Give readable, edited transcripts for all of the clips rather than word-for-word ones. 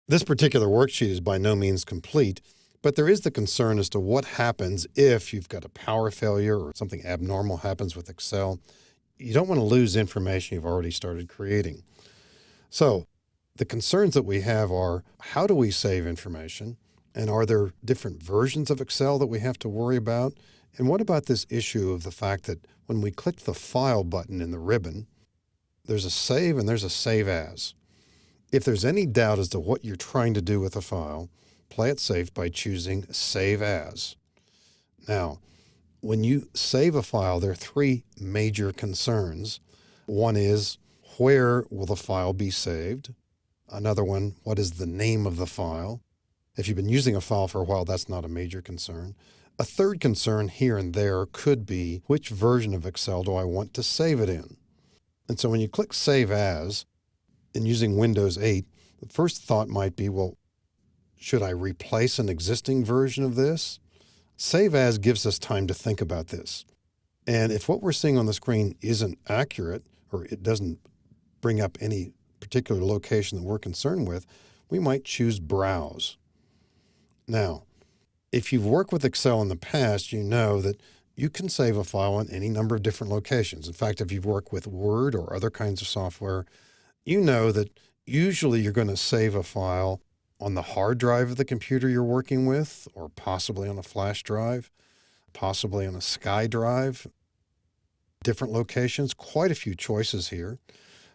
This particular worksheet is by no means complete, but there is the concern as to what happens if you've got a power failure or something abnormal happens with Excel. You don't want to lose information you've already started creating. So the concerns that we have are, how do we save information? And are there different versions of Excel that we have to worry about? And what about this issue of the fact that when we click the File button in the ribbon, there's a Save and there's a Save As. If there's any doubt as to what you're trying to do with a file, play it safe by choosing Save As. Now, when you save a file, there are three major concerns. One is, where will the file be saved? Another one, what is the name of the file? If you've been using a file for a while, that's not a major concern. A third concern here and there could be, which version of Excel do I want to save it in? And so when you click Save As, and using Windows 8, the first thought might be, well, should I replace an existing version of this? Save As gives us time to think about this. And if what we're seeing on the screen isn't accurate, or it doesn't bring up any particular location that we're concerned with, we might choose Browse. Now, if you've worked with Excel in the past, you know that you can save a file in any number of different locations. In fact, if you've worked with Word or other kinds of software, you know that usually you're going to save a file on the hard drive of the computer you're working with, or possibly on a flash drive, possibly on a Sky drive, different locations, quite a few choices here.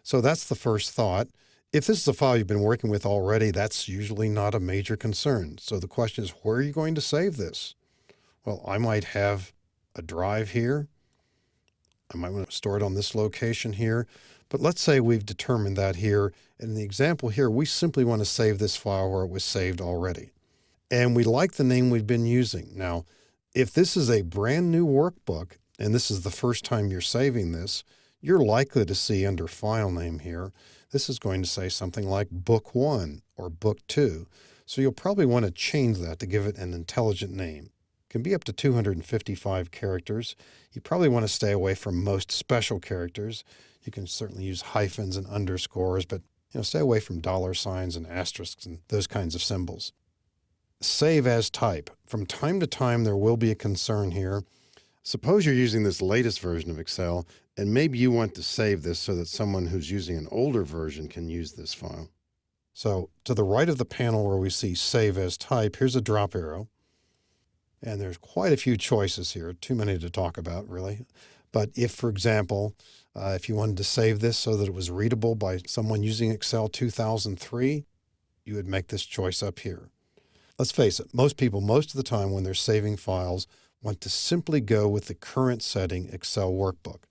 So that's the first thought. If this is a file you've been working with already, that's usually not a major concern. So the question is, where are you going to save this? Well, I might have a drive here. I might want to store it on this location here. But let's say we've determined that here. In the example here, we simply want to save this file where it was saved already. And we like the name we've been using. Now, if this is a brand new workbook, and this is the first time you're saving this, you're likely to see under File Name here, this is going to say something like Book 1 or Book 2. So you'll probably want to change that to give it an intelligent name. It can be up to 255 characters. You probably want to stay away from most special characters. You can certainly use hyphens and underscores, but stay away from dollar signs and asterisks and those kinds of symbols. Save as type. From time to time, there will be a concern here. Suppose you're using this latest version of Excel, and maybe you want to save this so that someone who's using an older version can use this file. So to the right of the panel where we see Save as Type, here's a drop arrow. And there's quite a few choices here, too many to talk about, really. But if, for example, if you wanted to save this so that it was readable by someone using Excel 2003, you would make this choice up here. Let's face it, most people, most of the time when they're saving files, want to simply go with the current setting Excel workbook.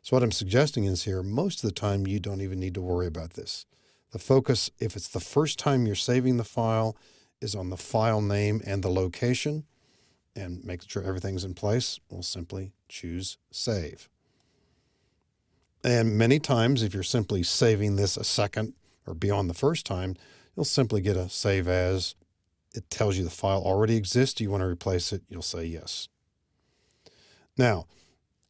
So what I'm suggesting is here, most of the time you don't even need to worry about this. The focus, if it's the first time you're saving the file, is on the file name and the location, and make sure everything's in place. We'll simply choose Save. And many times, if you're simply saving this a second or beyond the first time, you'll simply get a Save As. It tells you the file already exists. Do you want to replace it? You'll say yes. Now,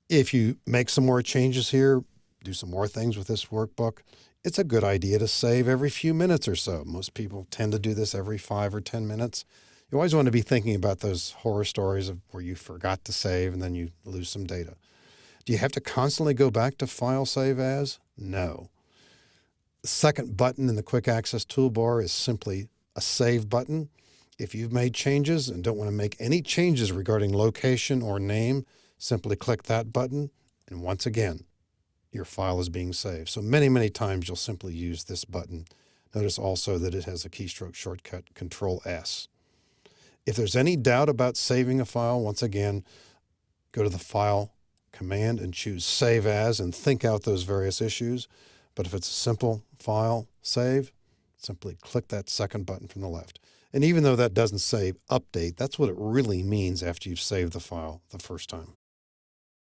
if you make some more changes here, do some more things with this workbook, it's a good idea to save every few minutes or so. Most people tend to do this every 5 or 10 minutes. You always want to be thinking about those horror stories of where you forgot to save and then you lose some data. Do you have to constantly go back to File Save As? No. The second button in the Quick Access toolbar is simply a Save button. If you've made changes and don't want to make any changes regarding location or name, simply click that button, and once again, your file is being saved. So many, many times you'll simply use this button. Notice also that it has a keystroke shortcut, Control-S. If there's any doubt about saving a file, once again, go to the File command and choose Save As and think out those various issues. But if it's a simple file save, simply click that second button from the left. And even though that doesn't say Update, that's what it really means after you've saved the file the first time.